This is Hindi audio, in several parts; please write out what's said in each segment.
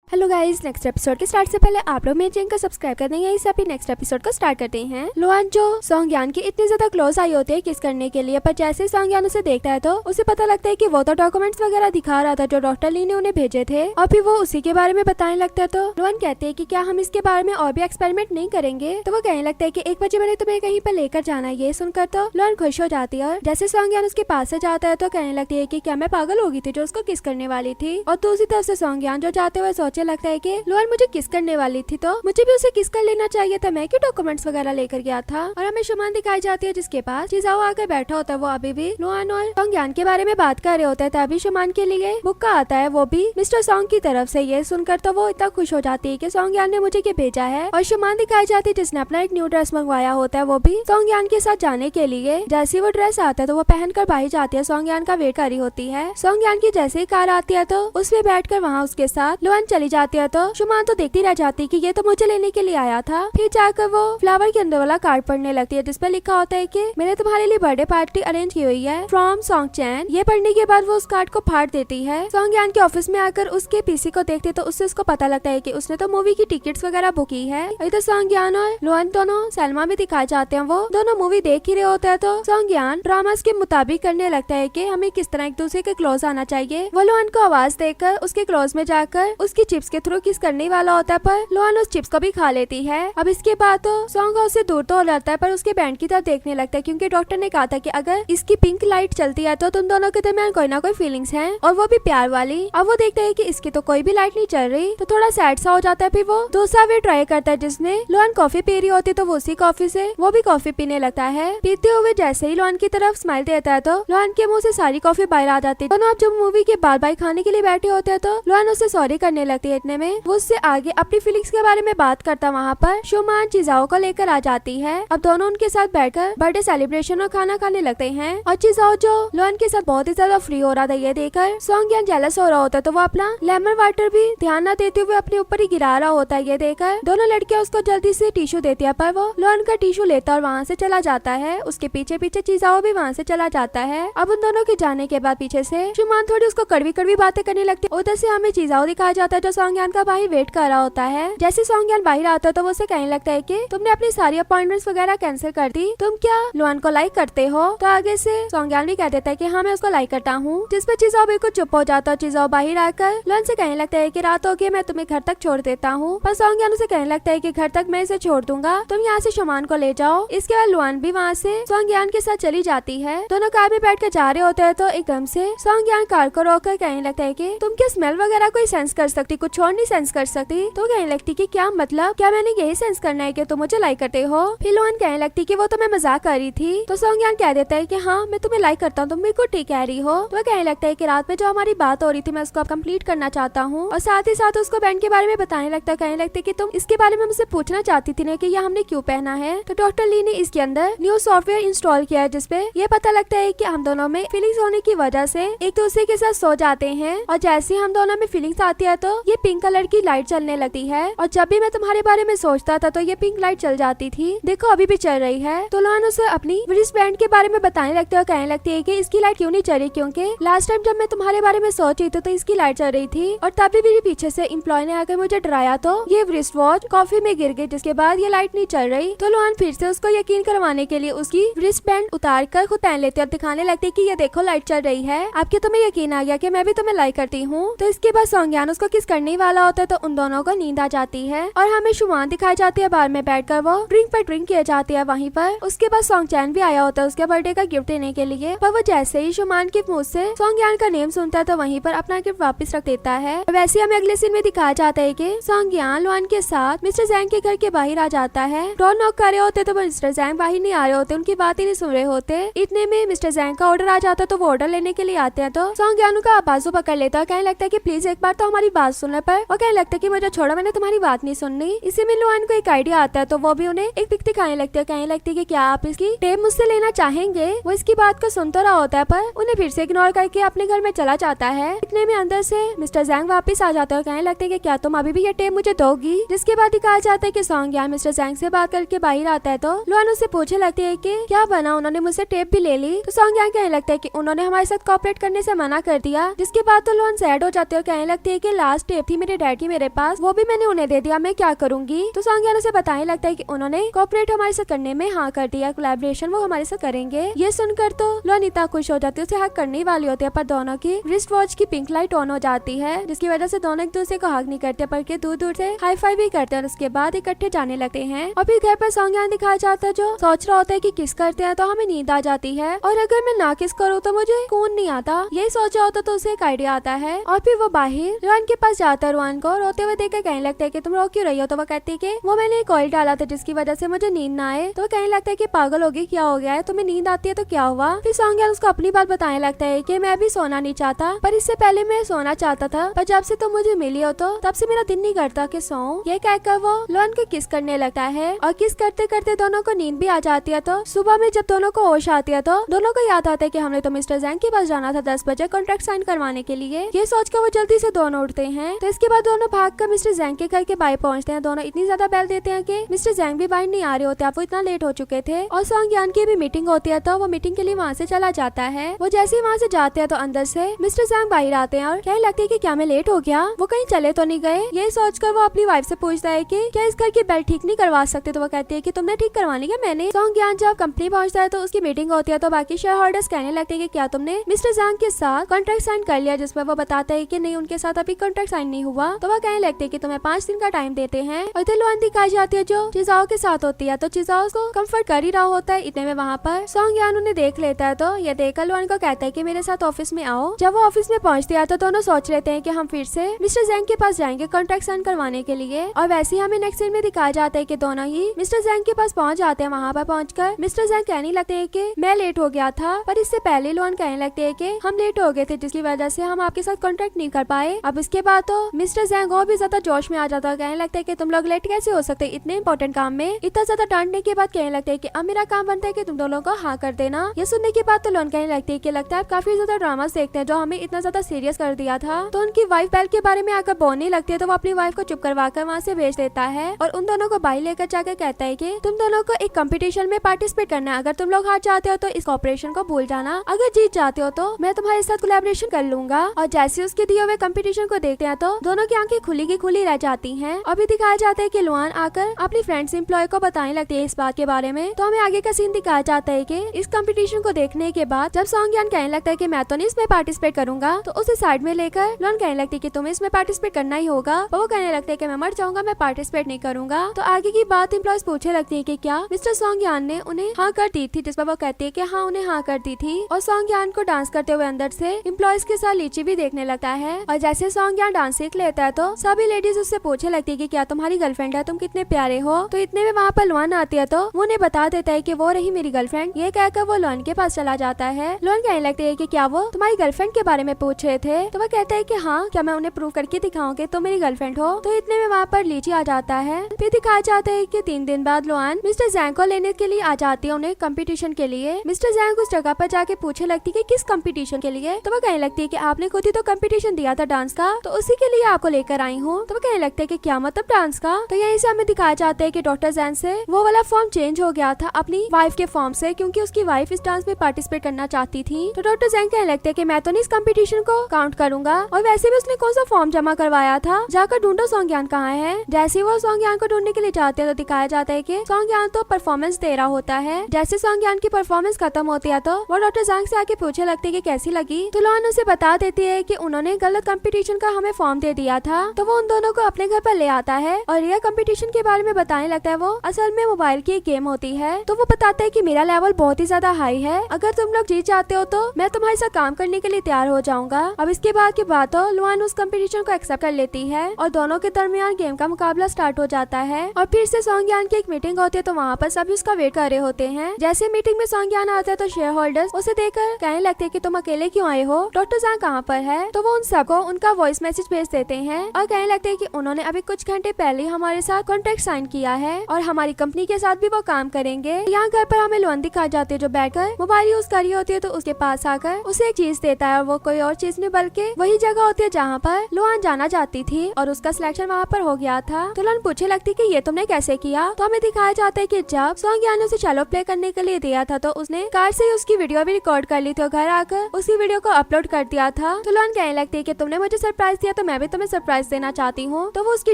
हेलो गाइस, नेक्स्ट एपिसोड के स्टार्ट से पहले आप लोग मेरे चैनल को सब्सक्राइब कर देंगे। इससे अभी नेक्स्ट एपिसोड को स्टार्ट करते हैं। लोहान जो सोंगयान की इतनी ज्यादा क्लोज आई होती है किस करने के लिए, पर जैसे सोंगयान उसे देखता है तो उसे पता लगता है कि वो तो डॉक्यूमेंट्स वगैरह दिखा रहा था जो डॉक्टर ली ने उन्हें भेजे थे, और फिर वो उसी के बारे में बताने लगता है। तो लोहान कहते हैं कि क्या हम इसके बारे में और भी एक्सपेरिमेंट नहीं करेंगे। तो वो कहने लगता है कि 1 बजे मैंने तुम्हें कहीं पर लेकर जाना है। ये सुनकर तो लोहान खुश हो जाती है, और जैसे सोंगयान उसके पास से जाता है तो कहने लगती है कि क्या मैं पागल हो गई थी जो उसको किस करने वाली थी। और दूसरी तरफ से सोंगयान जो जाते हुए सोचने लगता है कि लोहान मुझे किस करने वाली थी तो मुझे भी उसे किस कर लेना चाहिए था, मैं क्यों डॉक्यूमेंट्स वगैरह लेकर गया था। और हमें शुमान दिखाई जाती है जिसके पास चिजाओ आकर बैठा होता है। वो अभी भी लोहान और सोंगयान के बारे में बात कर रहे होते हैं। तभी शुमान के लिए बुक्का आता है, वो भी मिस्टर सोंग की तरफ से। ये सुनकर तो वो इतना खुश हो जाती है कि सोंगयान ने मुझे ये भेजा है। और शुमान दिखाई जाती है जिसने अपना एक न्यू ड्रेस मंगवाया होता है, वो भी सोंगयान के साथ जाने के लिए। जैसे वो ड्रेस आता है तो वो पहनकर बाहर जाती है, सोंगयान का वेट करी होती है। सोंगयान की जैसे ही कार आती है तो उसमें बैठकर वहाँ उसके साथ लोहान चली जाती है। तो शुमान तो देखती रह जाती कि ये तो मुझे लेने के लिए आया था। फिर जाकर वो फ्लावर के अंदर वाला कार्ड पढ़ने लगती है जिसपे लिखा होता है कि मैंने तुम्हारे लिए बर्थडे पार्टी अरेंज की हुई है फ्रॉम सोंगचैन। ये पढ़ने के बाद वो उस कार्ड को फाड़ देती है। सोंगयान के ऑफिस में आकर उसके पीसी को देखते तो उससे उसको पता लगता है कि उसने तो मूवी की टिकट्स वगैरह बुक की है। इधर सोंगयान और लोहान दोनों सलमा भी दिखाए जाते हैं, वो दोनों मूवी देख ही रहे होते हैं। तो सोंगयान ड्रामास के मुताबिक करने लगता है कि हमें किस तरह एक दूसरे के क्लोज आना चाहिए। वो लोहान को आवाज देकर उसके क्लोज में जाकर उसकी चिप्स के थ्रू किस करने वाला होता है, पर लोहान उस चिप्स को भी खा लेती है। अब इसके बाद तो सोंग उससे दूर तो हो जाता है, पर उसके बैंड की तरफ देखने लगता है क्योंकि डॉक्टर ने कहा था कि अगर इसकी पिंक लाइट चलती है तो तुम दोनों के दरमियान कोई ना कोई फीलिंग्स हैं, और वो भी प्यार वाली। अब वो देखता है कि इसकी तो कोई भी लाइट नहीं चल रही, तो थोड़ा सैड सा हो जाता है। फिर वो दूसरा वे ट्राई करता है जिसने लोहान कॉफी पी रही होती, तो वो उसी कॉफी से वो भी कॉफी पीने लगता है। पीते हुए जैसे ही लोहान की तरफ स्माइल देता है तो लोहान के मुंह से सारी कॉफी बाहर आ जाती है। दोनों अब जब मूवी के बाल बाई खाने के लिए बैठे होते हैं तो लोहान उससे सॉरी करने लगती है। इतने में वो उससे आगे अपनी फीलिंग्स के बारे में बात करता वहाँ पर शुमान चिजाओ को लेकर आ जाती है। अब दोनों उनके साथ बैठकर बर्थडे सेलिब्रेशन और खाना खाने लगते हैं। और चिजाओ जो लोहान के साथ बहुत ही ज्यादा फ्री हो रहा था, ये देखकर सोंगयान जेलस हो रहा होता है, तो वो अपना लेमन वाटर भी ध्यान न देते हुए अपने ऊपर ही गिरा रहा होता है। ये देखकर दोनों लड़कियां उसको जल्दी से टिश्यू देती है, पर वो लोहान का टिश्यू लेता और वहाँ से चला जाता है। उसके पीछे पीछे चिजाओ भी वहाँ से चला जाता है। अब उन दोनों के जाने के बाद पीछे से शुमान थोड़ी उसको कड़वी कड़वी बातें करने लगती है। उधर से हमें चिजाओ दिखाया जाता है जो सोंगयान का बाहर वेट कर रहा होता है। जैसे सोंगयान बाहर आता है तो वो उसे कहने लगता है कि तुमने अपनी सारी अपॉइंटमेंट्स वगैरह कैंसिल कर दी, तुम क्या लोहान को लाइक करते हो। तो आगे से सोंगयान भी कह देता है कि हाँ मैं उसको लाइक करता हूँ, जिसपे चिजाओ बिल्कुल चुप हो जाता है। चिजाओ बाहर आकर लोहान से कहने लगता है कि रात हो गई, मैं तुम्हें घर तक छोड़ देता हूँ। पर सोंगयान उसे कहने लगता है कि घर तक मैं इसे छोड़ दूंगा, तुम यहाँ से शुमान को ले जाओ। इसके बाद लोहान भी वहाँ से सोंगयान के साथ चली जाती है। दोनों कार में बैठ कर जा रहे होते हैं तो एकदम से सोंगयान कार को रोककर कहने लगता है कि तुम क्या स्मेल वगैरह कोई सेंस कर सकती, कुछ और नहीं सेंस कर सकती। तो कहने लगती कि क्या मतलब, क्या मैंने यही सेंस करना है कि तुम मुझे लाइक करते हो। फिर लोहान कहने लगती कि वो तो मैं मजाक कर रही थी। तो सोंगयान कह देता है कि हाँ मैं तुम्हें लाइक करता हूँ, तुम बिल्कुल ठीक कह रही हो। तो कहने लगता है कि रात में जो हमारी बात हो रही थी मैं उसको कंप्लीट करना चाहता हूँ, और साथ ही साथ उसको बैंड के बारे में बताने लगता है। कहने लगता है कि तुम इसके बारे में मुझसे पूछना चाहती थी ना कि यह हमने क्यों पहना है। तो डॉक्टर ली ने इसके अंदर न्यू सॉफ्टवेयर इंस्टॉल किया है जिसपे ये पता लगता है कि हम दोनों में फीलिंग्स होने की वजह से एक दूसरे के साथ सो जाते हैं, और जैसे हम दोनों में फीलिंग्स आती है तो ये पिंक कलर की लाइट चलने लगती है। और जब भी मैं तुम्हारे बारे में सोचता था तो ये पिंक लाइट चल जाती थी, देखो अभी भी चल रही है। तो लोहान उसे अपनी रिस्ट बैंड के बारे में बताने लगते हैं और कहने लगती है कि इसकी लाइट क्यों नहीं चल रही, क्योंकि लास्ट टाइम जब मैं तुम्हारे बारे में सोच रही थी तो इसकी लाइट चल रही थी, और तभी मेरे पीछे से एम्प्लॉय ने आकर मुझे डराया तो ये रिस्ट वॉच कॉफी में गिर गई, जिसके बाद ये लाइट नहीं चल रही। तो लोहान फिर से उसको यकीन करवाने के लिए उसकी रिस्ट बैंड उतार कर खुद पहन लेते और दिखाने लगते है कि ये देखो लाइट चल रही है, आपके तुम्हें यकीन आ गया कि मैं भी तुम्हें लाइक करती हूँ। तो इसके बाद सोंगयान उसको किस करने वाला होता है तो उन दोनों को नींद आ जाती है, और हमें शुमान दिखाई जाती है बार में बैठकर वो ड्रिंक पर ड्रिंक किया जाती है वहीं पर। उसके बाद सोंगचैन भी आया होता है उसके बर्थडे का गिफ्ट देने के लिए, पर वो जैसे ही शुमान के मुंह से सोंगयान का नेम सुनता है तो वहीं पर अपना गिफ्ट वापस रख देता है। वैसे हमें अगले सीन में दिखाया जाता है कि सोंगयान लोहान के साथ मिस्टर जैंग के घर के बाहर आ जाता है। डोर नॉक कर रहे होते तो मिस्टर जैंग बाहर नहीं आ रहे होते, उनकी बात ही नहीं सुन रहे होते। इतने में मिस्टर जैंग का ऑर्डर आ जाता है तो वो ऑर्डर लेने के लिए आते हैं। तो सोंगयान का बाजू पकड़ लेता है, कहने लगता है कि प्लीज एक बार तो हमारी बात सुनने पर। वो कहने लगता है कि मुझे छोड़ो, मैंने तुम्हारी बात नहीं सुननी। इसी में लोहान को एक आइडिया आता है तो वो भी उन्हें एक पिक दिखाने लगते हैं। कहने लगती है कि क्या आप इसकी टेप मुझसे लेना चाहेंगे। वो इसकी बात को सुन तो रहा होता है पर उन्हें फिर से इग्नोर करके अपने घर में चला जाता है। इतने में अंदर से मिस्टर जैंग वापस आ जाता है और कहने लगते हैं कि क्या तुम अभी भी ये टेप मुझे दोगी। जिसके बाद दिखाया जाता है कि सोंगयान मिस्टर जैंग से बात करके बाहर आता है तो लोहान उससे पूछने लगती है कि क्या बना, उन्होंने मुझसे टेप भी ले ली। तो सोंगयान कहने लगता है कि उन्होंने हमारे साथ कोऑपरेट करने से मना कर दिया। जिसके बाद तो लोहान सैड हो जाते हैं और कहने लगती है कि लास्ट टेप थी मेरे डैड की मेरे पास, वो भी मैंने उन्हें दे दिया, मैं क्या करूंगी। तो सॉन्ग उसे बताने लगता है कि उन्होंने कोऑपरेट हमारे साथ करने में हाँ कर दिया, कोलैबोरेशन वो हमारे साथ करेंगे। ये सुनकर तो लोन इतना खुश हो जाती है, उसे हक करने वाली होती है, पर दोनों की रिस्ट वॉच की पिंक लाइट ऑन हो जाती है, जिसकी वजह से दोनों एक दूसरे को हक नहीं करते बल्कि दूर दूर से हाई फाई भी करते हैं और उसके बाद इकट्ठे जाने लगते हैं। और फिर घर पर सॉन्ग दिखाया जाता है जो सोच रहा होता है कि किस करते हैं तो हमें नींद आ जाती है, और अगर मैं ना किस करूँ तो मुझे खून नहीं आता। यही सोचा होता तो उसे एक आइडिया आता है और फिर वो बाहर रोहन के पास जाता है, रोहन को रोते हुए देखकर कहने लगता है कि तुम रो क्यों रही हो। तो वो कहती है कि वो मैंने एक ऑयल डाला था जिसकी वजह से मुझे नींद ना आए। तो कहने लगता है कि पागल होगी, क्या हो गया है, तुम्हें नींद आती है तो क्या हुआ। फिर सॉन्ग उसको अपनी बात बताने लगता है कि मैं भी सोना नहीं चाहता, पर इससे पहले मैं सोना चाहता था, पर जब से तुम मुझे मिली हो तो तब से मेरा दिन नहीं करता कि सोऊं। ये कहकर वो लोन को किस करने लगता है और किस करते करते दोनों को नींद भी आ जाती है। तो सुबह में जब दोनों को होश आती है तो दोनों को याद आता है कि हमने तो मिस्टर जैंग के पास जाना था 10 बजे कॉन्ट्रैक्ट साइन करवाने के लिए। ये सोचकर वो जल्दी से दोनों उठते हैं। तो इसके बाद दोनों भागकर मिस्टर जैंग के घर के बाहर पहुंचते हैं। दोनों इतनी ज्यादा बेल देते हैं कि मिस्टर जैंग भी बाहर नहीं आ रहे होते, वो इतना लेट हो चुके थे। और सॉन्ग यान की भी मीटिंग होती है तो वो मीटिंग के लिए वहाँ से चला जाता है। वो जैसे ही वहाँ से जाते हैं तो अंदर से मिस्टर जैंग बाहर आते हैं और कहने लगते हैं कि क्या मैं लेट हो गया, वो कहीं चले तो नहीं गए। ये सोचकर वो अपनी वाइफ से पूछता है कि क्या इस घर की बेल ठीक नहीं करवा सकते। तो वो कहती है कि तुमने ठीक करवानी क्या मैंने। सॉन्ग यान जब कंपनी पहुंचता है तो उसकी मीटिंग होती है तो बाकी शेयर होल्डर्स कहने लगते हैं कि क्या तुमने मिस्टर जैंग के साथ कॉन्ट्रैक्ट साइन कर लिया, जिसमें वो बताता है कि नहीं उनके साथ अभी कॉन्ट्रैक्ट साइन नहीं हुआ। तो वो कहने लगते हैं कि तुम्हें 5 दिन का टाइम देते हैं। और इधर लोन दिखाई जाती है जो चिजाओ के साथ होती है, तो चिजाओ उसको कंफर्ट कर ही रहा होता है। इतने में वहाँ पर सॉन्ग यान उन्हें देख लेता है तो ये देखकर लोन को कहता है कि मेरे साथ ऑफिस में आओ। जब वो ऑफिस में पहुंचती है तो दोनों सोच लेते हैं कि हम फिर से मिस्टर जैंग के पास जाएंगे कॉन्ट्रैक्ट साइन करवाने के लिए। और वैसे ही हमें नेक्स्ट सीन में दिखाया जाता है कि दोनों ही मिस्टर जैंग के पास पहुंच जाते हैं। वहाँ पर पहुंचकर मिस्टर जैंग कहने लगते हैं कि मैं लेट हो गया था, पर इससे पहले लोन कहने लगते हैं कि हम लेट हो गए थे जिसकी वजह से हम आपके साथ कॉन्ट्रैक्ट नहीं कर पाए। अब इसके बाद तो मिस्टर जैंग और भी ज्यादा जोश में आ जाता है, कहने लगता है कि तुम लोग लेट कैसे हो सकते इतने इंपॉर्टेंट काम में। इतना ज्यादा डांटने के बाद कहने लगते हैं कि अब मेरा काम बनता है कि तुम दोनों को हाँ कर देना। ये सुनने के बाद तो लोन कहने लगती है कि लगता है आप काफी ज्यादा ड्रामास देखते हैं जो हमें इतना ज्यादा सीरियस कर दिया था। तो उनकी वाइफ बेल के बारे में आकर बोलने लगती है तो वो अपनी वाइफ को चुप करवा कर वहाँ से भेज देता है और उन दोनों को बाहर लेकर जाकर कहता है कि तुम दोनों को एक कंपटीशन में पार्टिसिपेट करना है। अगर तुम लोग हार जाते हो तो इस कॉपरेशन को भूल जाना, अगर जीत जाते हो तो मैं तुम्हारे साथ कोलैबोरेशन कर लूंगा। और जैसे उसके दिए हुए कंपटीशन को देखते हैं तो दोनों की आंखें खुली की खुली रह जाती हैं। अभी दिखाया जाता है कि लुआन आकर अपनी फ्रेंड्स एम्प्लॉय को बताने लगती है इस बात के बारे में। तो हमें आगे का सीन दिखाया जाता है कि इस कंपटीशन को देखने के बाद जब सॉन्ग यान कहने लगता है कि मैं तो नहीं इसमें पार्टिसिपेट करूंगा, तो उसे साइड में लेकर लुआन कहने लगती है कि तुम्हें इसमें पार्टिसिपेट करना ही होगा। वो कहने लगता है कि मैं मर जाऊंगा, मैं पार्टिसिपेट नहीं करूंगा। तो आगे की बात एम्प्लॉयज पूछने लगती है कि क्या मिस्टर सॉन्ग यान ने उन्हें हाँ कर दी थी, जिस पर वो कहती है कि हाँ उन्हें हाँ कर दी थी। और सॉन्ग यान को डांस करते हुए अंदर से एम्प्लॉयज के साथ लीची भी देखने लगता है। और जैसे सॉन्ग यान डांस सीख लेता है तो सभी लेडीज उससे पूछने लगती है कि क्या तुम्हारी गर्लफ्रेंड है, तुम कितने प्यारे हो। तो इतने में वहाँ पर लुआन आती है तो वो उन्हें बता देता है कि वो रही मेरी गर्लफ्रेंड। ये कहकर वो लुआन के पास चला जाता है। लुआन कहने लगती है कि क्या वो तुम्हारी गर्लफ्रेंड के बारे में पूछ रहे थे। तो वो कहता है कि हाँ, क्या मैं उन्हें प्रूव करके दिखाऊं कि तुम मेरी गर्लफ्रेंड हो। तो इतने में वहाँ पर लीची आ जाता है। फिर दिखाया जाता है कि 3 दिन बाद लुआन मिस्टर जैंग को लेने के लिए आ जाती है उन्हें कंपटीशन के लिए। मिस्टर जैंग उस जगह पर जाके पूछने लगती है कि किस कंपटीशन के लिए। तो वो कहने लगती है कि आपने खुद ही तो कंपटीशन दिया था डांस का, तो उसी के लिए आपको लेकर आई हूँ। तो वो कहने लगते है कि क्या मतलब डांस का। तो यहीं से हमें दिखाया जाता है कि डॉक्टर जैन से वो वाला फॉर्म चेंज हो गया था अपनी वाइफ के फॉर्म से, क्योंकि उसकी वाइफ इस डांस में पार्टिसिपेट करना चाहती थी। तो डॉक्टर जैन कहने लगते है कि मैं तो नहीं इस कंपटीशन को काउंट करूंगा। और वैसे भी उसने कौन सा फॉर्म जमा करवाया था, जाकर ढूंढो सॉन्ग यान कहाँ है। जैसे वो सॉन्ग यान को ढूंढने के लिए जाते हैं तो दिखाया जाता है कि सॉन्ग यान तो परफॉर्मेंस दे रहा होता है। जैसे सॉन्ग यान की परफॉर्मेंस खत्म होती है तो वो डॉक्टर जैंग से आके पूछने लगते है कि कैसी लगी। तो लुआन उसे बता देती है कि उन्होंने गलत कंपटीशन का हमें फॉर्म दे दिया था। तो वो उन दोनों को अपने घर पर ले आता है और यह कंपटीशन के बारे में बताने लगता है। वो असल में मोबाइल की एक गेम होती है। तो वो बताता है कि मेरा लेवल बहुत ही ज्यादा हाई है, अगर तुम लोग जीत जाते हो तो मैं तुम्हारे साथ काम करने के लिए तैयार हो जाऊंगा। अब इसके बाद की बात हो लुआन उस कंपटीशन को एक्सेप्ट कर लेती है और दोनों के दरमियान गेम का मुकाबला स्टार्ट हो जाता है। और फिर से सॉन्ग यान की एक मीटिंग होती है तो वहाँ पर सभी उसका वेट कर रहे होते हैं। जैसे मीटिंग में सॉन्ग यान आता है तो शेयर होल्डर्स उसे देखकर कहने लगते हैं कि तुम अकेले क्यों आए हो, डॉक्टर जैंग कहाँ पर है। तो वो उन सबको उनका वॉइस मैसेज भेज देते हैं और कहने लगते हैं कि उन्होंने अभी कुछ घंटे पहले हमारे साथ कॉन्ट्रैक्ट साइन किया है और हमारी कंपनी के साथ भी वो काम करेंगे। यहाँ घर पर हमें लुआन दिखा जाती है जो बैठकर मोबाइल यूज कर रही होती है। तो उसके पास आकर उसे एक चीज देता है और वो कोई और चीज नहीं बल्कि वही जगह होती है जहाँ पर लुआन जाना चाहती थी और उसका सिलेक्शन वहाँ पर हो गया था। तो लुआन पूछने लगती कि ये तुमने कैसे किया। तो हमें दिखाया जाता है कि जब सॉन्ग यान ने उसे चैलो प्ले करने के लिए दिया था तो उसने कार से उसकी वीडियो भी रिकॉर्ड कर ली थी और घर आकर उसी वीडियो को अपलोड कर दिया था। तो लुआन कहने लगती है कि तुमने मुझे सरप्राइज दिया तो मैं भी तुम्हें सरप्राइज देना चाहती हूँ। तो वो उसकी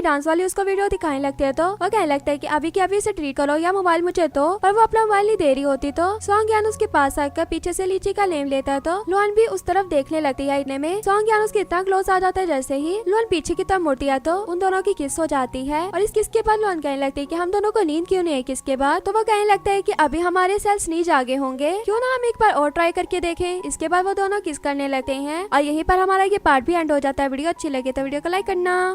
डांस वाली उसको वीडियो दिखाने लगती है, तो वो कहने लगता है कि अभी के अभी इसे ट्रीट करो या मोबाइल मुझे दो, पर वो अपना मोबाइल नहीं दे रही होती। तो सॉन्ग यान उसके पास आकर पीछे से लीची का लेम लेता है, तो लुआन भी उस तरफ देखने लगती है। इतने में सॉन्ग यान उसके इतना क्लोज आ जाता है, जैसे ही लुआन पीछे की तरफ मुड़ती है तो उन दोनों की किस हो जाती है। और इस किस के बाद लुआन कहने लगती है कि हम दोनों को नींद क्यों नहीं है किस के बाद। तो वो कहने लगता है कि अभी हमारे सेल्स नहीं जागे होंगे, क्यों ना हम एक बार और ट्राई करके देखें। इसके बाद वो दोनों किस करने लगते हैं और यहीं पर हमारा ये पार्ट भी एंड हो जाता है। वीडियो अच्छी लगे तो वीडियो को लाइक करना।